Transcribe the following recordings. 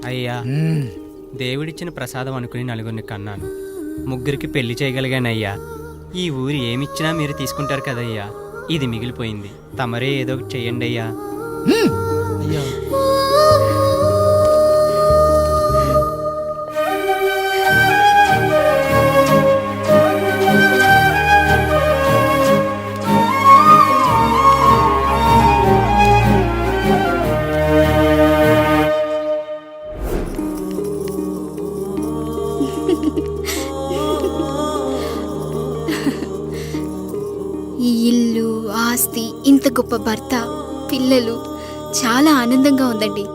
అయ్యా, దేవుడిచ్చిన ప్రసాదం అనుకుని నలుగురిని కన్నాను. ముగ్గురికి పెళ్లి చేయగలిగానయ్యా. ఈ ఊరు ఏమిచ్చినా మీరు తీసుకుంటారు కదయ్యా. ఇది మిగిలిపోయింది. తమరే ఏదో ఒకటి చెయ్యండి అయ్యా. అయ్యా ఈ ఇల్లు, ఆస్తి, ఇంత గొప్ప భర్త, పిల్లలు, చాలా ఆనందంగా ఉందండి.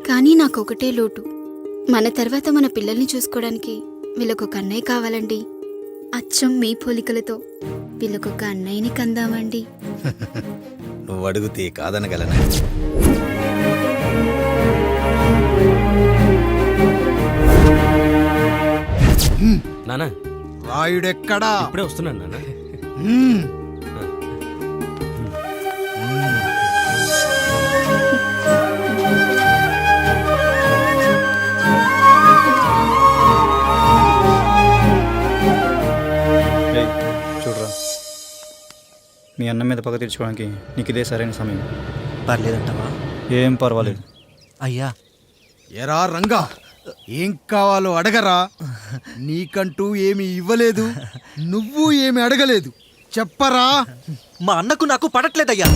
కానీ నాకు ఒకటే లోటు. మన తర్వాత మన పిల్లల్ని చూసుకోవడానికి వీళ్ళకొక అన్నయ్య కావాలండి. అచ్చం మీ పోలికలతో వీళ్ళకొక అన్నయ్యని కందామండి. నువ్వు అడిగితే కాదనగలనా? నానా, రాయుడెక్కడా? ఇప్పుడే వస్తున్నాను నాన్న. చూడరా, మీ అన్న మీద పగ తీర్చుకోవడానికి నీకు ఇదే సరైన సమయం. పర్లేదంటావా? ఏం పర్వాలేదు. అయ్యా, ఎరా రంగా, ఏం కావాలో అడగరా. నీకంటూ ఏమి ఇవ్వలేదు, నువ్వు ఏమి అడగలేదు. చెప్పరా. మా అన్నకు నాకు పడట్లేదయ్యా.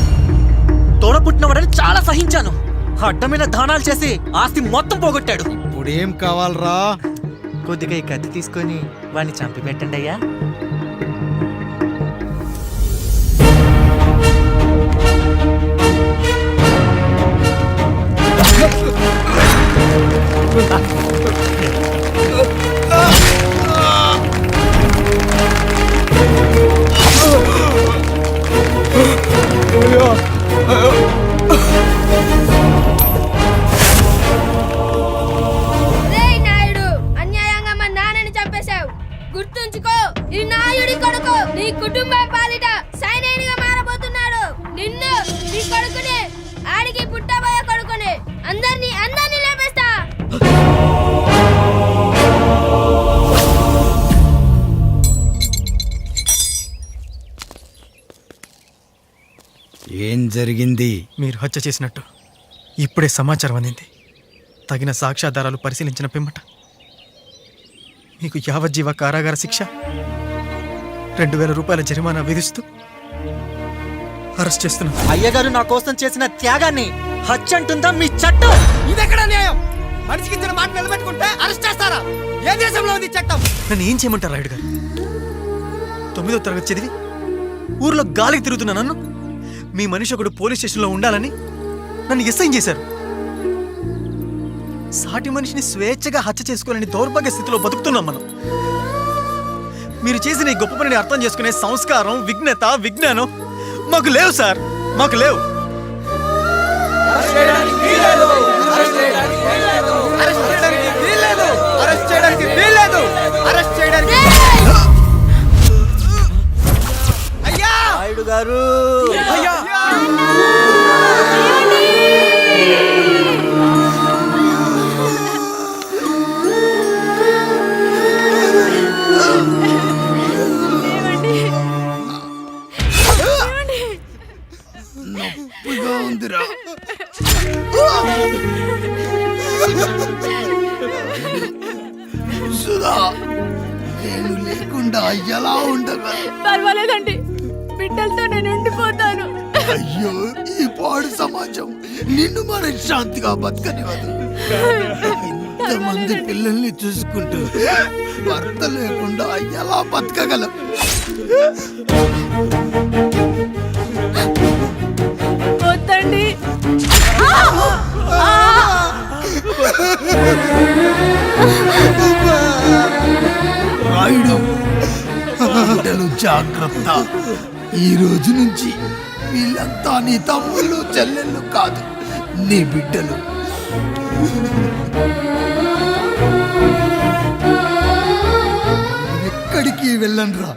తోడ పుట్టినవాడని చాలా సహించాను. అడ్డమైన దానాలు చేసి ఆస్తి మొత్తం పోగొట్టాడు. ఇప్పుడేం కావాలరా? కొద్దిగా ఈ కత్తి తీసుకొని వాడిని చంపి పెట్టండి అయ్యా. అన్యాయంగా మా నాన్నని చంపేశావు. గుర్తుంచుకో, ఈ నాయుడి కొడుకు నీ కుటుంబం పాలిట సైనికుడిగా మారబోతున్నాడు. నిన్ను, నీ కొడుకుని, ఆడికి పుట్టబోయే కొడుకుని అందరినీ లేపేస్తా. ఏం జరిగింది? మీరు హత్య చేసినట్టు ఇప్పుడే సమాచారం అందింది. తగిన సాక్ష్యాధారాలు పరిశీలించిన పిమ్మట మీకు యావజ్జీవ కారాగార శిక్ష, 2000 రూపాయల జరిమానా విధిస్తూ అరెస్ట్ చేస్తున్నాం. అయ్యగారు నా కోసం చేసిన త్యాగాన్ని హత్య అంటుందా మీ చట్టం? ఇదెక్కడ న్యాయం? మనిషికి ఇచ్చిన మాట నిలబెట్టుకుంటే అరెస్ట్ చేస్తారా? ఏ దేశంలో ఉంది చట్టం? నన్ను ఏం చేయమంటారు రాయుడు గారు? 9వ తరగతి చదివి ఊర్లో గాలికి తిరుగుతున్నా నన్ను మీ మనిషి ఒకడు పోలీస్ స్టేషన్లో ఉండాలని నన్ను ఎస్ఐ చేశారు. సాటి మనిషిని స్వేచ్ఛగా హత్య చేసుకోవాలని దౌర్భాగ్య స్థితిలో బతుకుతున్నాం మనం. మీరు చేసిన ఈ గొప్ప పనిని అర్థం చేసుకునే సంస్కారం, విజ్ఞత, విజ్ఞానం మాకు లేవు సార్, మాకు లేవు. నాయుడు గారు, నొప్పిగా ఉందిరా. సుధా, నేను లేకుండా ఎలా ఉండగా? పర్వాలేదండి, బిడ్డలతో నేను ఉండిపోతాను. అయ్యో, ఈ పాడు సమాజం నిన్ను మనశ్శాంతిగా బతకనివ్వదు. ఇంతమంది పిల్లల్ని చూసుకుంటూ భర్త లేకుండా ఎలా బతకగలం? వద్దండి. రాయుడు, బిడ్డలు జాగ్రత్త. ఈ రోజు నుంచి వీళ్ళంతా నీ తమ్ముళ్ళు, చెల్లెళ్ళు కాదు, నీ బిడ్డలు. ఎక్కడికి వెళ్ళనురా,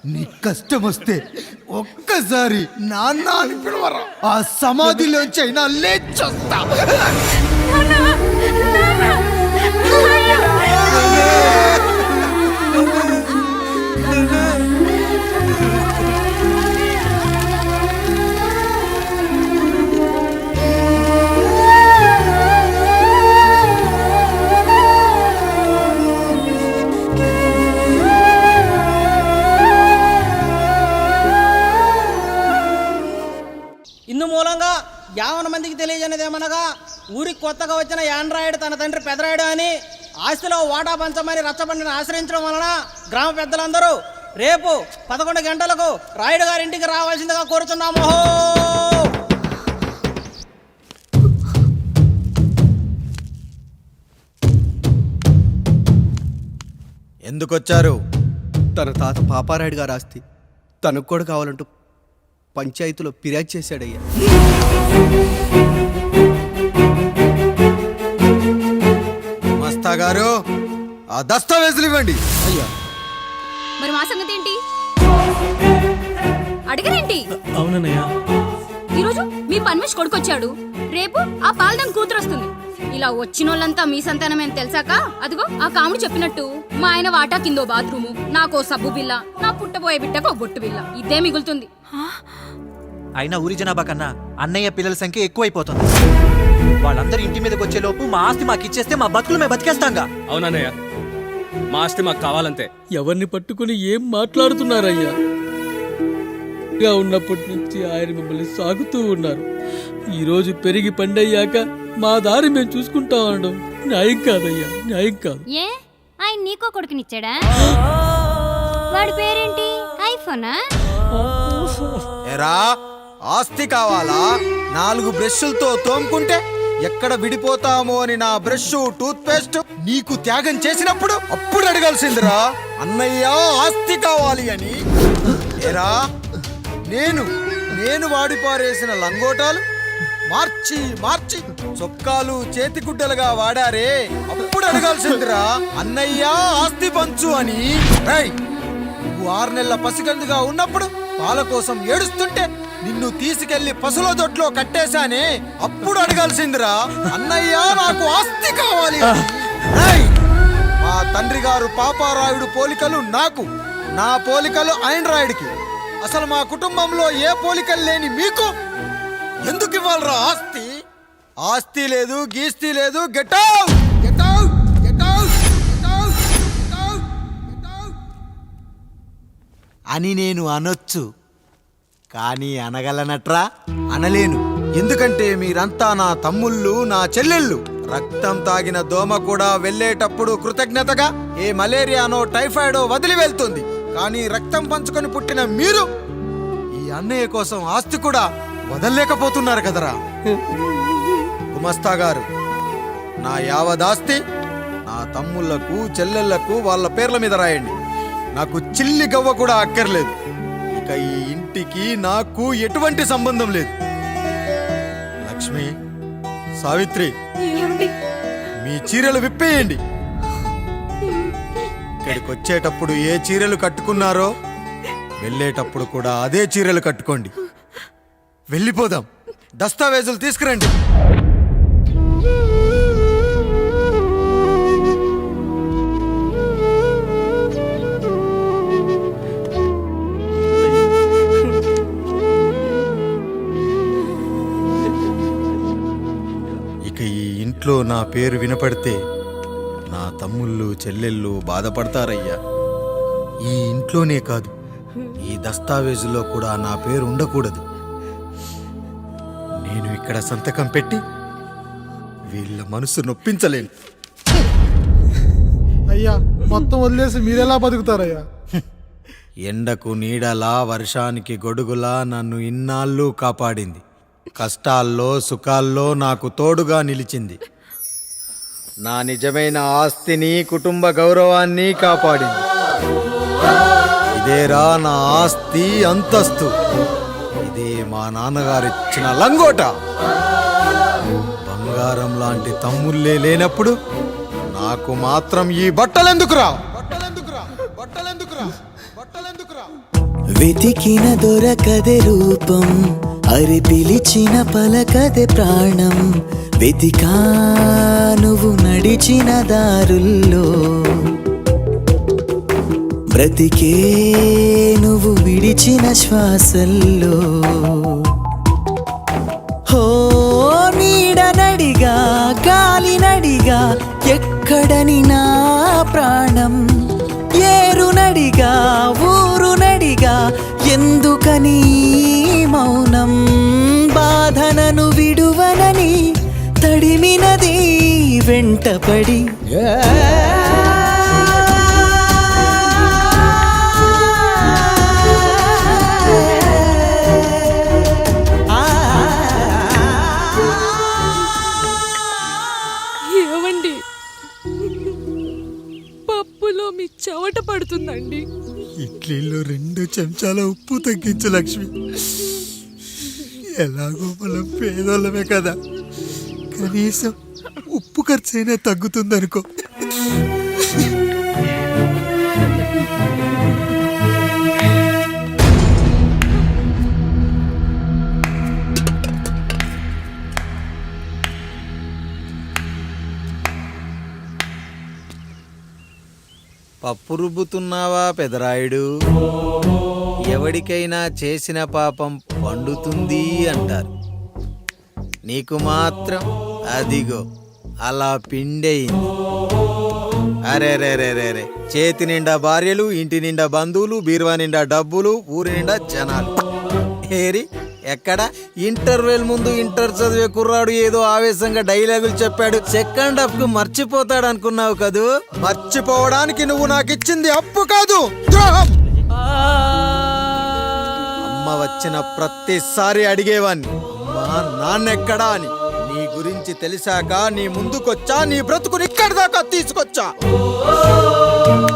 నీ కష్టం వస్తే ఒక్కసారి నాన్న అని పిలవరా, ఆ సమాధిలోంచి అయినా లేచొస్తా. ఇందు మూలంగా 50 మందికి తెలియజేయనిదేమనగా ఊరికి కొత్తగా వచ్చిన యాండ్రాయిడ్ తన తండ్రి పెదరాయుడు అని ఆస్తిలో వాటా పంచమని రచ్చబండిని ఆశ్రయించడం వలన గ్రామ పెద్దలందరూ రేపు 11 గంటలకు రాయుడు గారి ఇంటికి రావాల్సిందిగా కోరుతున్నాము. ఎందుకొచ్చారు? తన తాత పాపారాయుడు గారు ఆస్తి తనకు కూడా కావాలంటూ పంచాయతీలో ఫిర్యాదు చేశాడయ్యా. మస్తా గారు, ఆ దస్తావేజులు ఇవ్వండి. అయ్యా, మరి మా సంగతి ఏంటి? అడగరేంటి? అవునన్నయ్య, ఈరోజు మీ పన్మేష్ కొడుకొచ్చాడు, రేపు ఆ పాలదం కూతురు వస్తుంది. ఇలా వచ్చినోళ్ళంతా మీ సంతానమేం తెలిసాక అదిగో ఆ కాముడు చెప్పినట్టు మా ఆయన వాటా కిందో బాత్రూము, నాకో సబ్బు బిల్ల, నా పుట్టబోయే బిడ్డకో బొట్టు బిల్ల, ఇదే మిగులుతుంది. అయినా ఊరి జనాభా కన్నా అన్నయ్య పిల్లల సంఖ్య ఎక్కువైపోతుంది. వాళ్ళందరూ ఇంటి మీదకి వచ్చే లోపు మా ఆస్తి మాకు ఇచ్చేస్తే మా బతుకులు మేము బతికేస్తాంగా. అవునన్నయ్య, మా ఆస్తి మాకు కావాలంతే. ఎవరిని పట్టుకుని ఏం మాట్లాడుతున్నారయ్యా? ఉన్నప్పటి నుంచి ఆయన మిమ్మల్ని సాగుతూ ఉన్నారు. ఈ రోజు పెరిగి పండయ్యాక మా దారి మేము చూసుకుంటా ఉండడం న్యాయం కాదయ్యా, న్యాయం కాదు. ఏ ఆయన నీకో కొడుకునిచ్చాడా? వాడి పేరేంటి? ఐఫోనా? ఎరా, ఆస్తి కావాలా? 4 బ్రష్లతో తోముకుంటే ఎక్కడ విడిపోతామో అని నా బ్రష్ టూత్ పేస్ట్ నీకు త్యాగం చేసినప్పుడు అప్పుడు అడగాల్సిందిరా, అన్నయ్య ఆస్తి కావాలి అని. ఎరా, నేను వాడిపారేసిన లంగోటాలు మార్చి మార్చి చొక్కాలు చేతిగుడ్డలుగా వాడారే, అప్పుడు అడగాల్సిందిరా, అన్నయ్య ఆస్తి పంచు అని. నువ్వు 6 నెలల పసికందుగా ఉన్నప్పుడు పాల కోసం ఏడుస్తుంటే నిన్ను తీసుకెళ్లి పసుల దొడ్లో కట్టేశానే, అప్పుడు అడగాల్సిందిరా, అన్నయ్య నాకు ఆస్తి కావాలి అని. మా తండ్రి గారు పాపారాయుడు పోలికలు నాకు, నా పోలికలు ఆండ్రాయిడ్కి. అసలు మా కుటుంబంలో ఏ పోలికలు లేని మీకు ఎందుకు ఇవ్వాలరా ఆస్తి? ఆస్తి లేదు, గీస్తి లేదు. Get out, get out, get out, get out, get out, get out అని నేను అనొచ్చు, కానీ అనగలనట్రా? అనలేను. ఎందుకంటే మీరంతా నా తమ్ముళ్ళు, నా చెల్లెళ్ళు. రక్తం తాగిన దోమ కూడా వెళ్ళేటప్పుడు కృతజ్ఞతగా ఏ మలేరియానో టైఫాయిడో వదిలి వెళ్తుంది. కానీ రక్తం పంచుకొని పుట్టిన మీరు ఈ అన్నయ్య కోసం ఆస్తి కూడా వదల్లేకపోతున్నారు కదరా. గుమస్తా గారు, నా యావదాస్తి నా తమ్ముళ్లకు, చెల్లెళ్లకు వాళ్ళ పేర్ల మీద రాయండి. నాకు చిల్లి గవ్వ కూడా అక్కర్లేదు. ఇక ఈ ఇంటికి నాకు ఎటువంటి సంబంధం లేదు. లక్ష్మి, సావిత్రి, మీ చీరలు విప్పేయండి. ఇక్కడికి వచ్చేటప్పుడు ఏ చీరలు కట్టుకున్నారో వెళ్ళేటప్పుడు కూడా అదే చీరలు కట్టుకోండి. వెళ్ళిపోదాం. దస్తావేజులు తీసుకురండి. ఇక ఈ ఇంట్లో నా పేరు వినపడితే నా తమ్ముళ్ళు, చెల్లెళ్ళు బాధపడతారయ్యా. ఈ ఇంట్లోనే కాదు, ఈ దస్తావేజులో కూడా నా పేరు ఉండకూడదు. నేను ఇక్కడ సంతకం పెట్టి వీళ్ళ మనసు నొప్పించలేను. అయ్యా, మొత్తం వదిలేసి మీరెలా బతుకుతారయ్యా? ఎండకు నీడలా, వర్షానికి గొడుగులా నన్ను ఇన్నాళ్ళు కాపాడింది. కష్టాల్లో, సుఖాల్లో నాకు తోడుగా నిలిచింది. నా నిజమైన ఆస్తిని, కుటుంబ గౌరవాన్ని కాపాడింది. ఇదేరా నా ఆస్తి, అంతస్తు. ఇదే మా నాన్నగారిచ్చిన లంగోట. బంగారం లాంటి తమ్ముళ్ళే లేనప్పుడు నాకు మాత్రం ఈ బట్టలెందుకురా? బట్టలెందుకురా? బట్టలెందుకురా? బట్టలెందుకురా? వెతికిన దొరకదే రూపం, అరి పిలిచిన పలకదే ప్రాణం. వెతికా నువ్వు నడిచిన దారుల్లో, బ్రతికే నువ్వు విడిచిన శ్వాసల్లో. హో నీడనడిగా గాలినడిగా ఎక్కడని నా ప్రాణం, ఏరునడిగా ఊరునడిగా ఎందుకని మౌనం. బాధనను విడువనని తడిమినది వెంటపడి. ఏమండి, పప్పులో మీ చెమట పడుతుందండి. ఇడ్లీలో 2 చెంచాల ఉప్పు తగ్గించు లక్ష్మి. ఎలాగో మనం పేదోళ్ళమే కదా, కనీసం ఉప్పు ఖర్చైనా తగ్గుతుందనుకో. పప్పు రుబ్బుతున్నావా పెదరాయుడు? ఎవడికైనా చేసిన పాపం పండుతుంది అంటారు, నీకు మాత్రం అదిగో అలా పిండయింది. అరే రే రే రే రే, చేతి నిండా భార్యలు, ఇంటి నిండా బంధువులు, బీరువా నిండా డబ్బులు, ఊరి నిండా జనాలు. ఏరి ఎక్కడ? ఇంటర్వెల్ ముందు ఇంటర్ చదివే కుర్రాడు ఏదో ఆవేశంగా డైలాగులు చెప్పాడు, సెకండ్ హాఫ్ కు మర్చిపోతాడు అనుకున్నావు కదూ? మర్చిపోవడానికి నువ్వు నాకు ఇచ్చింది అప్పు కాదు, ద్రోహం. అమ్మ వచ్చిన ప్రతిసారి అడిగేవాన్ని, అమ్మా నాన్నెక్కడా అని. నీ గురించి తెలిసాక నీ ముందుకొచ్చా, నీ బ్రతుకుని ఇక్కడి దాకా తీసుకొచ్చా.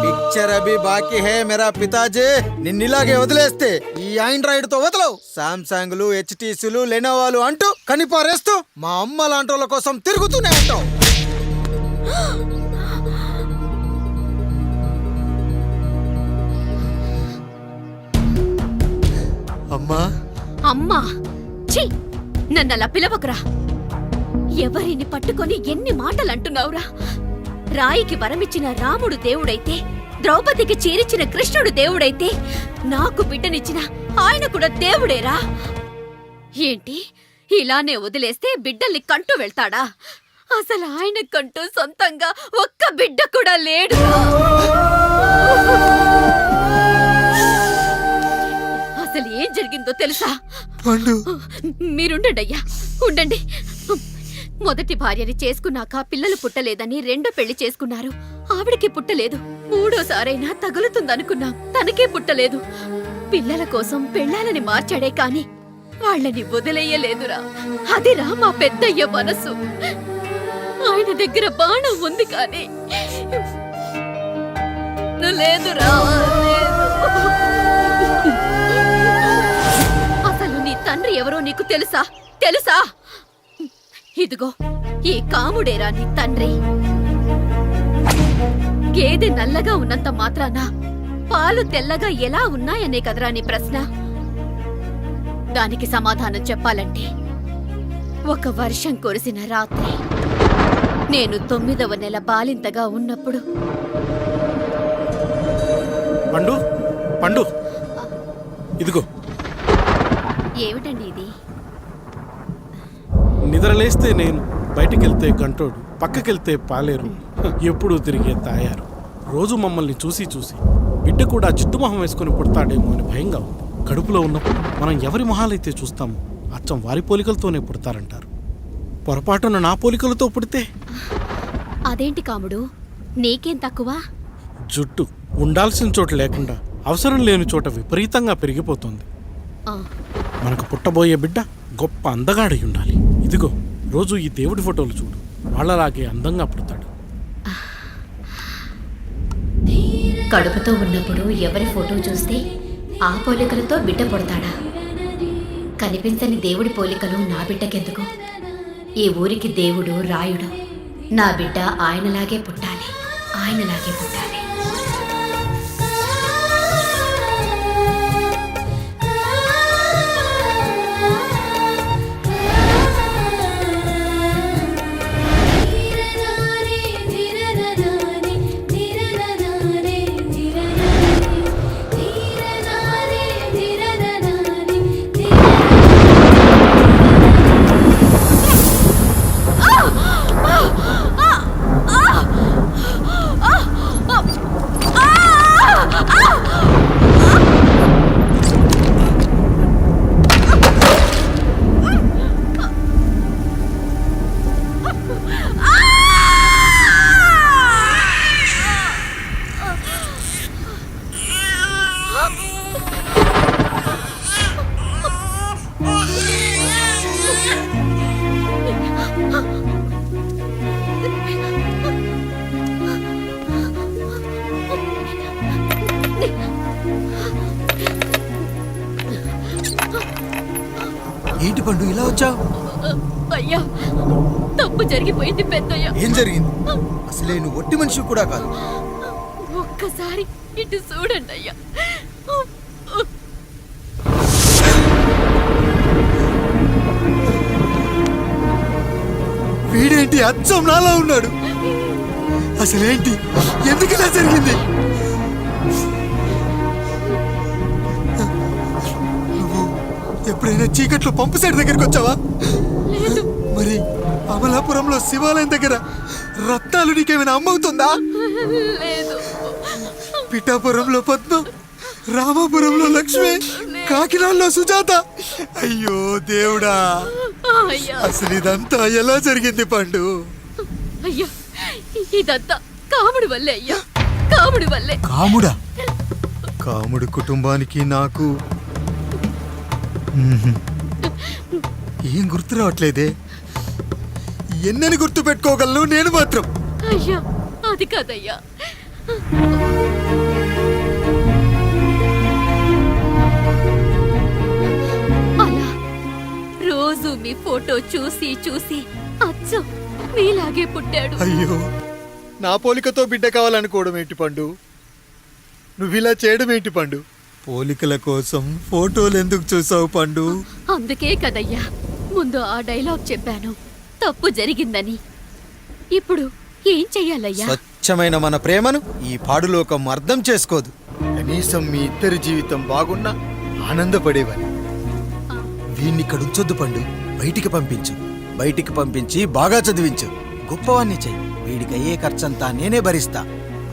పిక్చర్ అభి బాకీ హే మేరా పితాజీ. నిన్నిలాగే వదిలేస్తే ఈ ఆండ్రాయిడ్ తో వదలవు. సామ్సంగ్లు, హెచ్టీసీలు, లెనోవాలు అంటూ కనిపారేస్తూ మా అమ్మ లాంటోళ్ళ కోసం తిరుగుతూనే ఉంటావు. అమ్మా అమ్మా, ఛీ, నన్నలా పిలవకురా. ఎవరిని పట్టుకొని ఎన్ని మాటలు అంటున్నావురా? రాయికి వరమిచ్చిన రాముడు దేవుడైతే, ద్రౌపదికి చీరిచిన కృష్ణుడు దేవుడైతే, నాకు బిడ్డనిచ్చిన ఆయన కూడా దేవుడేరా. ఏంటి, ఇలానే వదిలేస్తే బిడ్డల్ని కంటూ వెళ్తాడా? అసలు ఆయన కంటూ సొంతంగా ఒక్క బిడ్డ కూడా లేడు. అసలు ఏం జరిగిందో తెలుసా? మీరుండండి అయ్యా, ఉండండి. మొదటి భార్యని చేసుకున్నాక పిల్లలు పుట్టలేదని రెండో పెళ్లి చేసుకున్నారు. ఆవిడికి పుట్టలేదు. మూడోసారైనా తగులుతుందనుకున్నాం, తనకే పుట్టలేదు. పిల్లల కోసం పెళ్ళాలని మార్చాడే కాని వాళ్ళని వదిలేయలేదురా. అదిరా మా పెద్దయ్య మనసు. ఆయన దగ్గర బాణం ఉంది కానీ లేదురా, అసలు నీ తండ్రి ఎవరో నీకు తెలుసా? తెలుసా? ఇదిగో ఈ కాముడేరా నీ తండ్రి. గేదె నల్లగా ఉన్నంత మాత్రాన పాలు తెల్లగా ఎలా ఉన్నాయనే కదరా నీ ప్రశ్న. దానికి సమాధానం చెప్పాలంటే, ఒక వర్షం కురిసిన రాత్రి నేను 9వ నెల బాలింతగా ఉన్నప్పుడు. పండు పండు, ఇదిగో. ఏమిటండి ఇది? నిద్రలేస్తే నేను, బయటికెళ్తే కంటోడు, పక్కకెళ్తే పాలేరు, ఎప్పుడూ తిరిగే తాయారు. రోజు మమ్మల్ని చూసి చూసి బిడ్డ కూడా చిట్టుమొహం వేసుకుని పుడతాడేమో అని భయంగా ఉంది. కడుపులో ఉన్నప్పుడు మనం ఎవరి మొహాలైతే చూస్తామో అచ్చం వారి పోలికలతోనే పుడతారంటారు. పొరపాటున నా పోలికలతో పుడితే? అదేంటి కాముడు, నీకేం తక్కువ? జుట్టు ఉండాల్సిన చోట లేకుండా అవసరం లేని చోట విపరీతంగా పెరిగిపోతుంది. మనకు పుట్టబోయే బిడ్డ గొప్ప అందగాడై ఉండాలి. ఇదిగో రోజు ఈ దేవుడి ఫోటోలు చూడు, వాళ్ళలాగే అందంగా పుడతాడు. కడుపుతో ఉన్నప్పుడు ఎవరి ఫోటో చూస్తే ఆ పోలికలతో బిడ్డ పుడతాడా? కనిపించని దేవుడి పోలికలు నా బిడ్డకెందుకు? ఈ ఊరికి దేవుడు రాయుడు. నా బిడ్డ ఆయనలాగే పుట్టాలి, ఆయనలాగే పుట్టాలి. పండు ఇలా వచ్చావు? అయ్యా తప్పు జరిగిపోయింది పెద్దయ్య. ఏం జరిగింది? అసలే నువ్వు ఒట్టి మనిషి కూడా కాదు. ఒక్కసారి ఇటు చూడండి అయ్యా. వీడేంటి అచ్చం నాలా ఉన్నాడు? అసలేంటి, ఎందుకు ఇలా జరిగింది? నువ్వు ఎప్పుడైనా చీకట్లో పంపు సైడ్ దగ్గరికి వచ్చావా? మరి అమలాపురంలో శివాలయం దగ్గర రత్నాలు నీకేమైనా అమ్మవుతుందా? లేదు. పిఠాపురంలో పద్మ, రామాపురంలో లక్ష్మి, కాకినాడలో సుజాత. అయ్యో దేవుడా, అయ్యా అసలు ఇదంతా ఎలా జరిగింది పండు? అయ్యా ఇదంతా కాముడి వల్లే అయ్యా, కాముడి వల్లే. కాముడా? కాముడు కుటుంబానికి నాకు ఏం గుర్తు రావట్లేదే. ఎన్నని గుర్తు పెట్టుకోగలను నేను మాత్రం. అయ్యా అది కాదయ్యా. అలా రోజు మీ ఫోటో చూసి చూసి అచ్చం మీలాగే పుట్టాడు. అయ్యో, నా పోలికతో బిడ్డ కావాలనుకోవడం ఏంటి పండు? నువ్విలా చేయడం ఏంటి పండు? పోలికల కోసం ఫోటోలు ఎందుకు చూసావు పండు? అందుకే కదయ్యా ముందు ఆ డైలాగ్ చెప్పాను, తప్పు జరిగిందని. ఇప్పుడు ఏం చెయ్యాలయ్యా? స్వచ్ఛమైన మన ప్రేమను ఈ పాడులోకం అర్థం చేసుకోదు. కనీసం మీ ఇద్దరి జీవితం బాగున్నా ఆనందపడేవాని. వీణ్ణి ఇక్కడ ఉంచొద్దు పండు, బయటికి పంపించు. బయటికి పంపించి బాగా చదివించు, గొప్పవాణ్ణి చెయ్యి. వీడికి అయ్యే ఖర్చంతా నేనే భరిస్తా.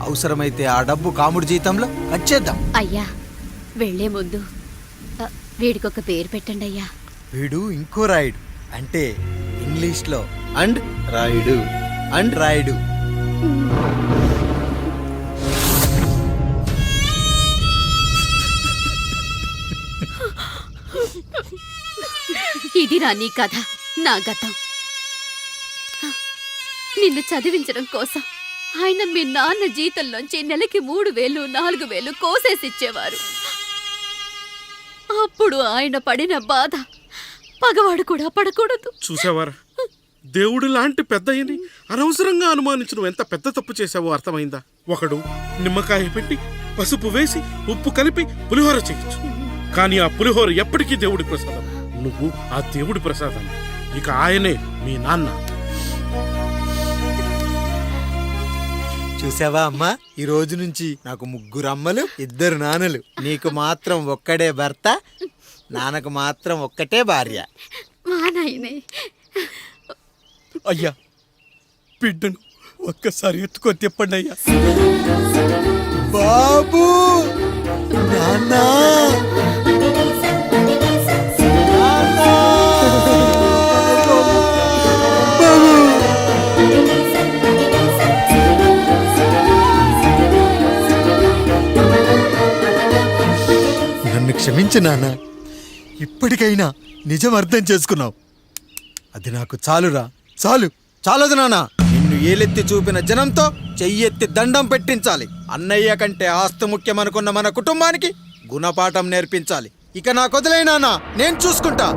అవసరమైతే ఆ డబ్బు కాముడి జీతంలో కట్ చేద్దాం. అయ్యా వెళ్లే ముందు వీడికొక పేరు పెట్టండి అయ్యా. వీడు ఇంకో రాయుడు, అంటే ఇంగ్లీష్లో అండ్ రాయుడు, అండ్ రాయుడు. ఇది రా నీ కథ, నా గతం. నిన్ను చదివించడం కోసం ఆయన మీ నాన్న జీతంలోంచి నెలకి 3,000, 4,000 కోసేసిచ్చేవారు. అప్పుడు ఆయన పడిన బాధ పగవాడు కూడా పడకూడదు. చూసావారా, దేవుడు లాంటి పెద్దయ్యని అనవసరంగా అనుమానించి నువ్వు ఎంత పెద్ద తప్పు చేసావో అర్థమైందా? ఒకడు నిమ్మకాయ పెట్టి పసుపు వేసి ఉప్పు కలిపి పులిహోర చేయొచ్చు, కానీ ఆ పులిహోర ఎప్పటికీ దేవుడి ప్రసాదం. నువ్వు ఆ దేవుడి ప్రసాదం. ఇక ఆయనే మీ నాన్న. చూసావా అమ్మా, ఈ రోజు నుంచి నాకు 3 అమ్మలు, 2 నాన్నలు. నీకు మాత్రం ఒక్కడే భర్త, నాన్నకు మాత్రం ఒక్కటే భార్య. మా నాయనే. అయ్యా, బిడ్డను ఒక్కసారి ఎత్తుకొని తిప్పండి అయ్యా. బాబు, నాన్నా, నన్ను క్షమించు నాన్న. ఇప్పటికైనా నిజం అర్థం చేసుకున్నావు. అది నాకు చాలురా, చాలు. చాలదు నాన్న, నిన్ను ఏలెత్తి చూపిన జనంతో చెయ్యెత్తి దండం పెట్టించాలి. అన్నయ్య కంటే ఆస్తి ముఖ్యమనుకున్న మన కుటుంబానికి గుణపాఠం నేర్పించాలి. ఇక నాకు వదిలేయ్ నాన్న, నేను చూసుకుంటా.